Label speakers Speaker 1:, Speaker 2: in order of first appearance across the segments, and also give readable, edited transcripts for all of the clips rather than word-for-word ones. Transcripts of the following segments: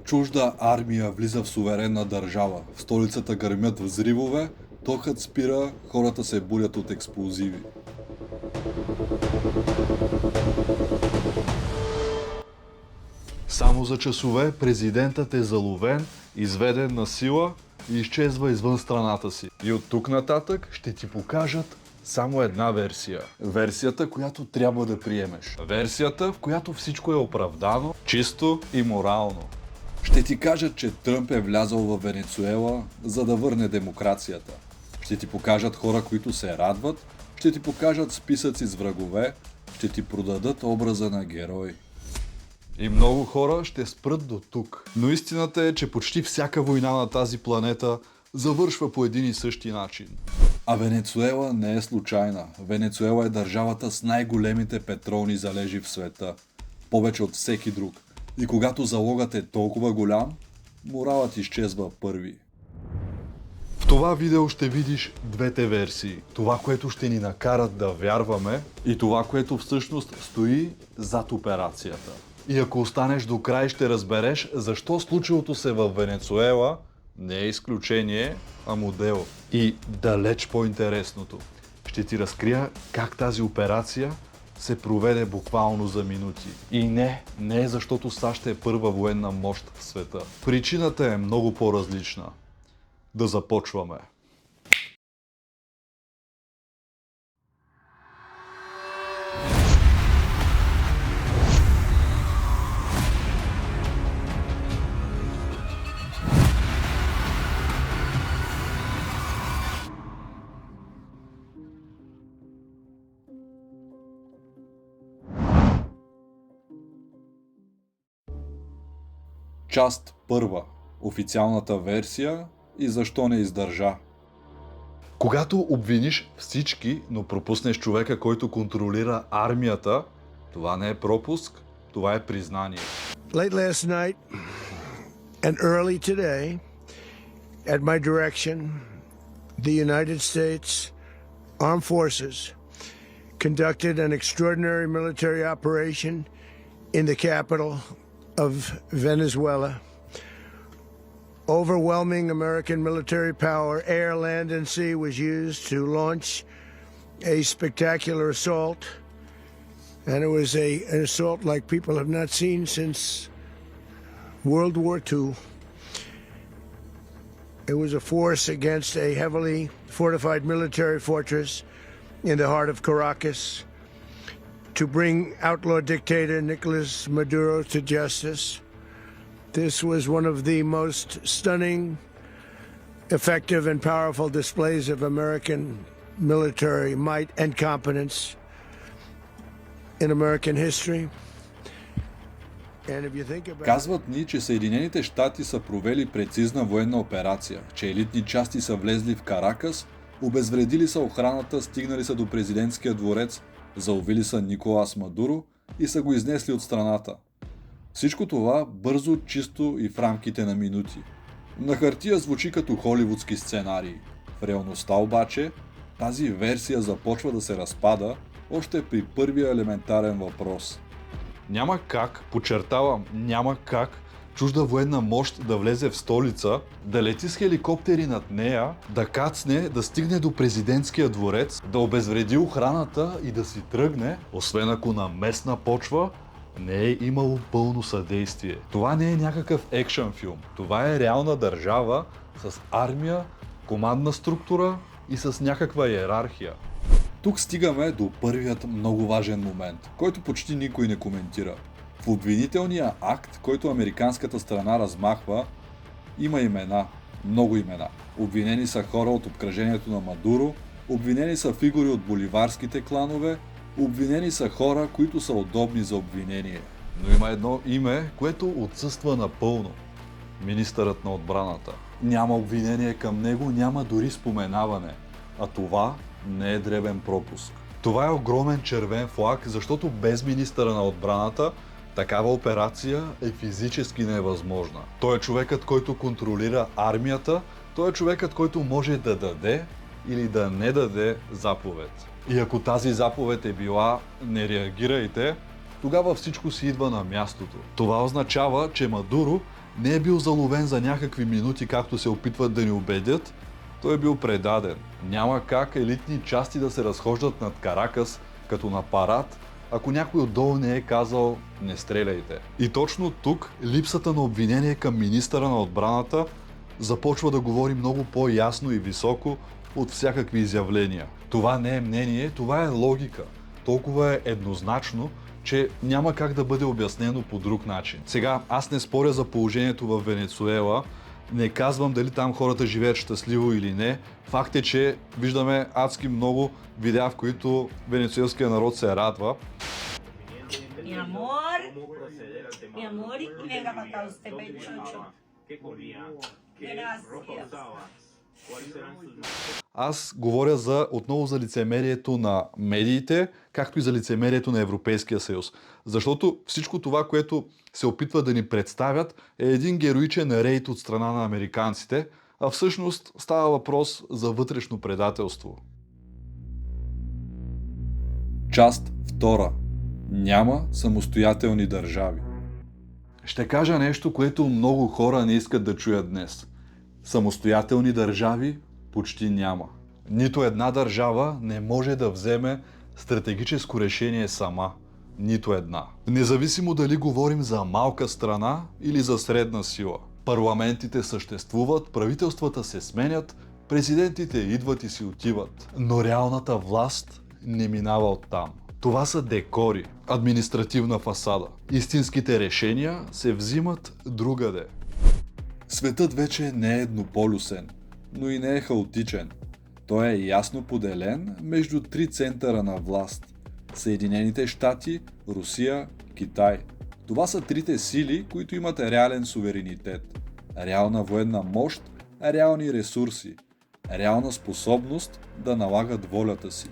Speaker 1: Чужда армия влиза в суверенна държава. В столицата гърмят взривове, токът спира, хората се будят от експлозиви. Само за часове президентът е заловен, изведен на сила и изчезва извън страната си. И от тук нататък ще ти покажат само една версия. Версията, която трябва да приемеш. Версията, в която всичко е оправдано, чисто и морално. Ще ти кажат, че Тръмп е влязъл в Венецуела, за да върне демокрацията. Ще ти покажат хора, които се радват, ще ти покажат списъци с врагове, ще ти продадат образа на герой. И много хора ще спрат до тук. Но истината е, че почти всяка война на тази планета завършва по един и същи начин. А Венецуела не е случайна. Венецуела е държавата с най-големите петролни залежи в света. Повече от всеки друг. И когато залогът е толкова голям, моралът изчезва първи. В това видео ще видиш двете версии. Това, което ще ни накарат да вярваме и това, което всъщност стои зад операцията. И ако останеш до край, ще разбереш защо случилото се в Венецуела не е изключение, а модел. И далеч по-интересното. Ще ти разкрия как тази операция се проведе буквално за минути. И не е защото САЩ е първа военна мощ в света. Причината е много по-различна. Да започваме. Част първа. Официалната версия и защо не издържа. Когато обвиниш всички, но пропуснеш човека, който контролира армията, това не е пропуск, това е признание.
Speaker 2: Late last night and early today, at my direction, the United States Armed Forces conducted an extraordinary military operation in the capital of Venezuela. Overwhelming American military power, air, land, and sea, was used to launch a spectacular assault. And it was an assault like people have not seen since World War II. It was a force against a heavily fortified military fortress in the heart of Caracas to bring outlaw dictator Nicolas Maduro to justice. This was one of the most stunning, effective, and powerful displays of American military might and competence in American history. And if you think about
Speaker 1: Казват ни, че Съединените щати са провели прецизна военна операция, че елитни части са влезли в Каракас, обезвредили са охраната, стигнали са до президентския дворец, заловили са Николас Мадуро и са го изнесли от страната. Всичко това бързо, чисто и в рамките на минути. На хартия звучи като холивудски сценарии. В реалността обаче тази версия започва да се разпада още при първия елементарен въпрос. Няма как, подчертавам, няма как чужда военна мощ да влезе в столица, да лети с хеликоптери над нея, да кацне, да стигне до президентския дворец, да обезвреди охраната и да си тръгне, освен ако на местна почва не е имало пълно съдействие. Това не е някакъв екшън филм. Това е реална държава с армия, командна структура и с някаква иерархия. Тук стигаме до първият много важен момент, който почти никой не коментира. В обвинителния акт, който американската страна размахва, има имена, много имена. Обвинени са хора от обкръжението на Мадуро, обвинени са фигури от боливарските кланове, обвинени са хора, които са удобни за обвинение. Но има едно име, което отсъства напълно. Министърът на отбраната. Няма обвинение към него, няма дори споменаване. А това не е дребен пропуск. Това е огромен червен флаг, защото без министъра на отбраната такава операция е физически невъзможна. Той е човекът, който контролира армията, той е човекът, който може да даде или да не даде заповед. И ако тази заповед е била "не реагирайте", тогава всичко си идва на мястото. Това означава, че Мадуро не е бил заловен за някакви минути, както се опитват да ни убедят. Той е бил предаден. Няма как елитни части да се разхождат над Каракас като на парад, ако някой отдолу не е казал "не стреляйте". И точно тук липсата на обвинение към министъра на отбраната започва да говори много по-ясно и високо от всякакви изявления. Това не е мнение, това е логика. Толкова е еднозначно, че няма как да бъде обяснено по друг начин. Сега, аз не споря за положението в Венецуела, не казвам дали там хората живеят щастливо или не. Факт е, че виждаме адски много видеа, в които венецуелския народ се радва.
Speaker 3: Mi amor, mi amor, y venga para acá usted, pechocho. Gracias.
Speaker 1: Аз говоря отново за лицемерието на медиите, както и за лицемерието на Европейския съюз. Защото всичко това, което се опитва да ни представят, е един героичен рейд от страна на американците, а всъщност става въпрос за вътрешно предателство. Част 2. Няма самостоятелни държави. Ще кажа нещо, което много хора не искат да чуят днес. Самостоятелни държави почти няма. Нито една държава не може да вземе стратегическо решение сама. Нито една. Независимо дали говорим за малка страна или за средна сила. Парламентите съществуват, правителствата се сменят, президентите идват и си отиват. Но реалната власт не минава оттам. Това са декори, административна фасада. Истинските решения се взимат другаде. Светът вече не е еднополюсен, но и не е хаотичен. Той е ясно поделен между три центъра на власт – Съединените щати, Русия, Китай. Това са трите сили, които имат реален суверенитет, реална военна мощ, реални ресурси, реална способност да налагат волята си.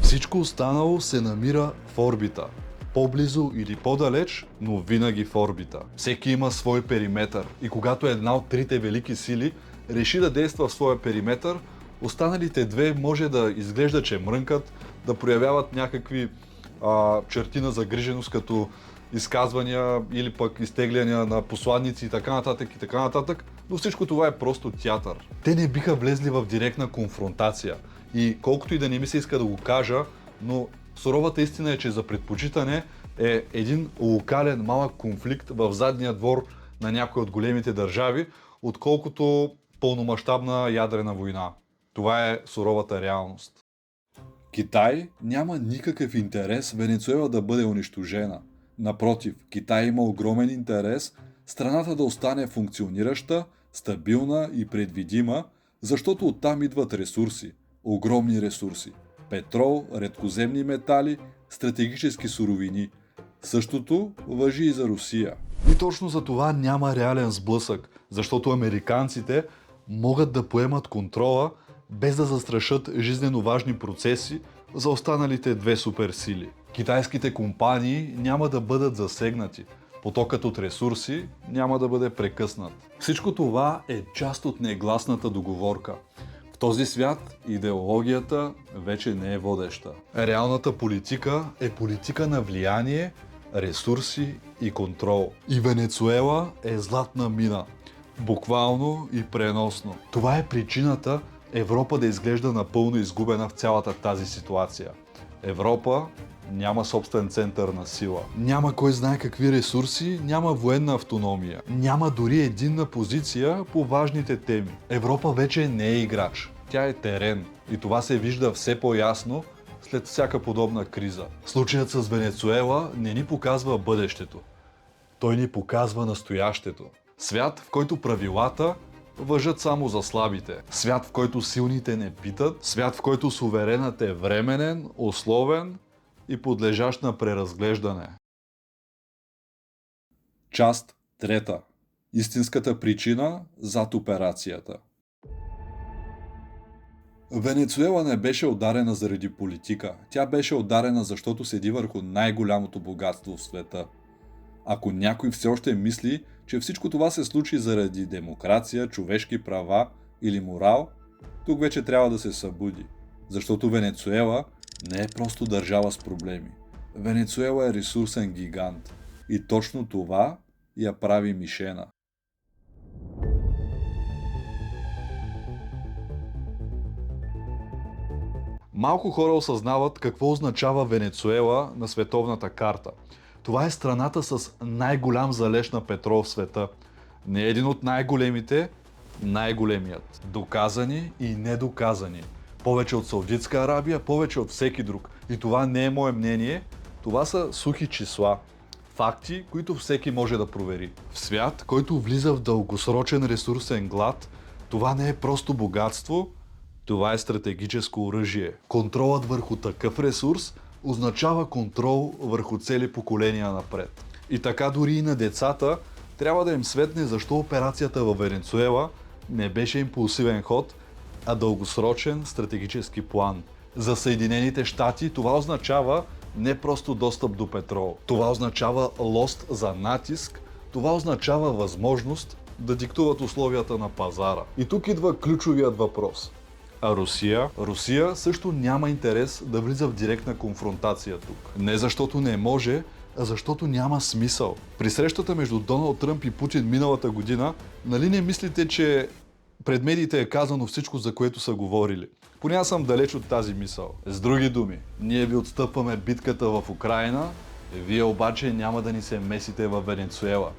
Speaker 1: Всичко останало се намира в орбита. По-близо или по-далеч, но винаги в орбита. Всеки има свой периметър и когато една от трите велики сили реши да действа в своя периметър, останалите две може да изглежда, че мрънкат, да проявяват някакви черти на загриженост, като изказвания или пък изтегляния на посланици и така нататък, но всичко това е просто театър. Те не биха влезли в директна конфронтация и колкото и да не ми се иска да го кажа, но суровата истина е, че за предпочитане е един локален малък конфликт в задния двор на някои от големите държави, отколкото пълномащабна ядрена война. Това е суровата реалност. Китай няма никакъв интерес Венецуела да бъде унищожена. Напротив, Китай има огромен интерес страната да остане функционираща, стабилна и предвидима, защото оттам идват ресурси, огромни ресурси. Петрол, редкоземни метали, стратегически суровини. Същото важи и за Русия. И точно за това няма реален сблъсък, защото американците могат да поемат контрола без да застрашат жизнено важни процеси за останалите две суперсили. Китайските компании няма да бъдат засегнати. Потокът от ресурси няма да бъде прекъснат. Всичко това е част от негласната договорка. В този свят идеологията вече не е водеща. Реалната политика е политика на влияние, ресурси и контрол. И Венецуела е златна мина. Буквално и преносно. Това е причината Европа да изглежда напълно изгубена в цялата тази ситуация. Европа няма собствен център на сила. Няма кой знае какви ресурси, няма военна автономия. Няма дори единна позиция по важните теми. Европа вече не е играч. Тя е терен. И това се вижда все по-ясно след всяка подобна криза. Случаят с Венецуела не ни показва бъдещето. Той ни показва настоящето. Свят, в който правилата важат само за слабите. Свят, в който силните не питат. Свят, в който суверенът е временен, условен и подлежащ на преразглеждане. Част 3. Истинската причина зад операцията. Венецуела не беше ударена заради политика. Тя беше ударена, защото седи върху най-голямото богатство в света. Ако някой все още мисли, че всичко това се случи заради демокрация, човешки права или морал, тук вече трябва да се събуди. Защото Венецуела не е просто държава с проблеми. Венецуела е ресурсен гигант. И точно това я прави мишена. Малко хора осъзнават какво означава Венецуела на световната карта. Това е страната с най-голям залеж на петрол в света. Не е един от най-големите, най-големият. Доказани и недоказани. Повече от Саудитска Арабия, повече от всеки друг. И това не е мое мнение, това са сухи числа. Факти, които всеки може да провери. В свят, който влиза в дългосрочен ресурсен глад, това не е просто богатство, това е стратегическо оръжие. Контролът върху такъв ресурс означава контрол върху цели поколения напред. И така дори и на децата трябва да им светне защо операцията във Венецуела не беше импулсивен ход, а дългосрочен стратегически план. За Съединените щати това означава не просто достъп до петрол. Това означава лост за натиск, това означава възможност да диктуват условията на пазара. И тук идва ключовият въпрос. А Русия? Русия също няма интерес да влиза в директна конфронтация тук. Не защото не може, а защото няма смисъл. При срещата между Доналд Тръмп и Путин миналата година, нали не мислите, че пред медиите е казано всичко, за което са говорили? Поне аз съм далеч от тази мисъл. С други думи, ние ви отстъпваме битката в Украйна, вие обаче няма да ни се месите в Венецуела.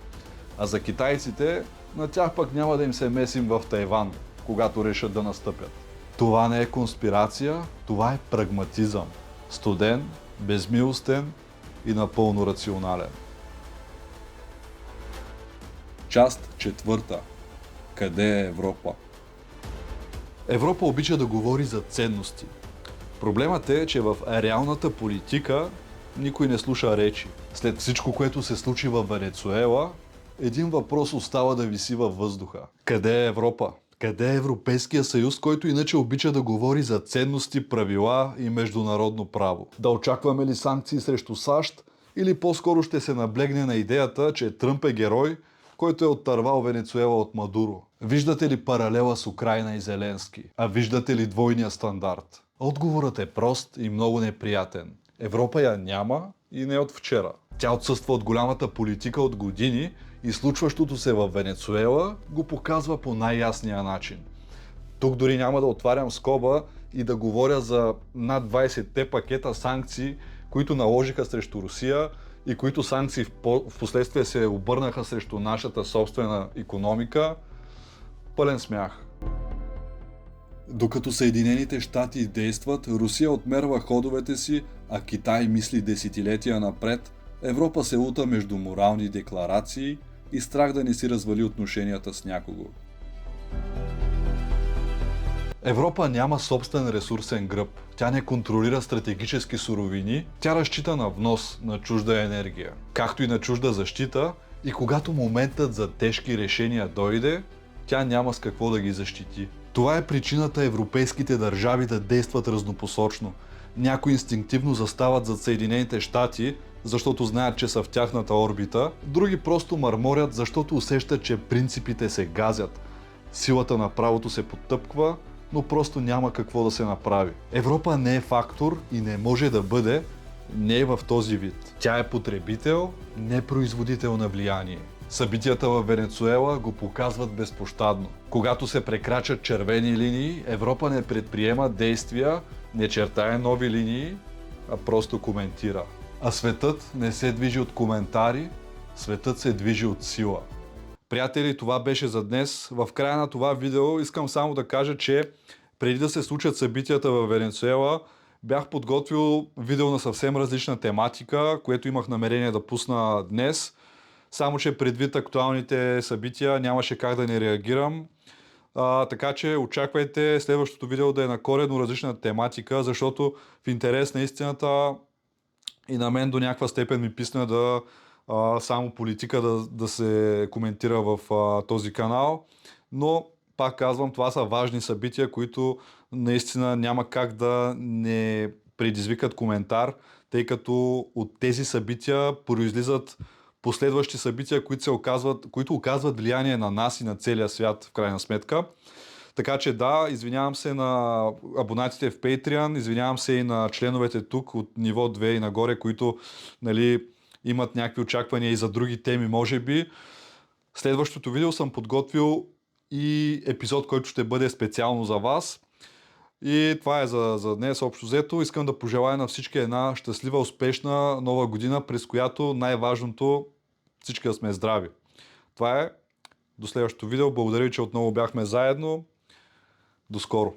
Speaker 1: А за китайците, на тях пък няма да им се месим в Тайван, когато решат да настъпят. Това не е конспирация, това е прагматизъм. Студен, безмилостен и напълно рационален. Част 4. Къде е Европа? Европа обича да говори за ценности. Проблемът е, че в реалната политика никой не слуша речи. След всичко, което се случи в Венецуела, един въпрос остава да виси във въздуха. Къде е Европа? Къде е Европейския съюз, който иначе обича да говори за ценности, правила и международно право? Да очакваме ли санкции срещу САЩ или по-скоро ще се наблегне на идеята, че Тръмп е герой, който е оттървал Венецуела от Мадуро? Виждате ли паралела с Украйна и Зеленски? А виждате ли двойния стандарт? Отговорът е прост и много неприятен. Европа я няма и не от вчера. Тя отсъства от голямата политика от години и случващото се в Венецуела го показва по най-ясния начин. Тук дори няма да отварям скоба и да говоря за над 20-те пакета санкции, които наложиха срещу Русия и които санкции в последствие се обърнаха срещу нашата собствена икономика. Пълен смях. Докато Съединените щати действат, Русия отмерва ходовете си, а Китай мисли десетилетия напред, Европа се лута между морални декларации и страх да не си развали отношенията с някого. Европа няма собствен ресурсен гръб. Тя не контролира стратегически суровини, тя разчита на внос на чужда енергия, както и на чужда защита, и когато моментът за тежки решения дойде, тя няма с какво да ги защити. Това е причината европейските държави да действат разнопосочно. Някои инстинктивно застават зад Съединените щати, защото знаят, че са в тяхната орбита, други просто мърморят, защото усещат, че принципите се газят. Силата на правото се потъпква, но просто няма какво да се направи. Европа не е фактор и не може да бъде, не е в този вид. Тя е потребител, не производител на влияние. Събитията в Венецуела го показват безпощадно. Когато се прекрачат червени линии, Европа не предприема действия, не чертае нови линии, а просто коментира. А светът не се движи от коментари, светът се движи от сила. Приятели, това беше за днес. В края на това видео искам само да кажа, че преди да се случат събитията в Венецуела, бях подготвил видео на съвсем различна тематика, което имах намерение да пусна днес. Само че предвид актуалните събития нямаше как да не реагирам. Така че очаквайте следващото видео да е на коренно различна тематика, защото в интерес на истината и на мен до някаква степен ми писна да само политика да се коментира в този канал. Но пак казвам, това са важни събития, които наистина няма как да не предизвикат коментар, тъй като от тези събития произлизат последващи събития, които оказват влияние на нас и на целия свят в крайна сметка. Така че да, извинявам се на абонатите в Patreon, извинявам се и на членовете тук от ниво 2 и нагоре, които нали, имат някакви очаквания и за други теми, може би. Следващото видео съм подготвил и епизод, който ще бъде специално за вас. И това е за днес общо взето. Искам да пожелая на всички една щастлива, успешна нова година, през която най-важното всички да сме здрави. Това е. До следващото видео. Благодаря ви, че отново бяхме заедно. До скоро!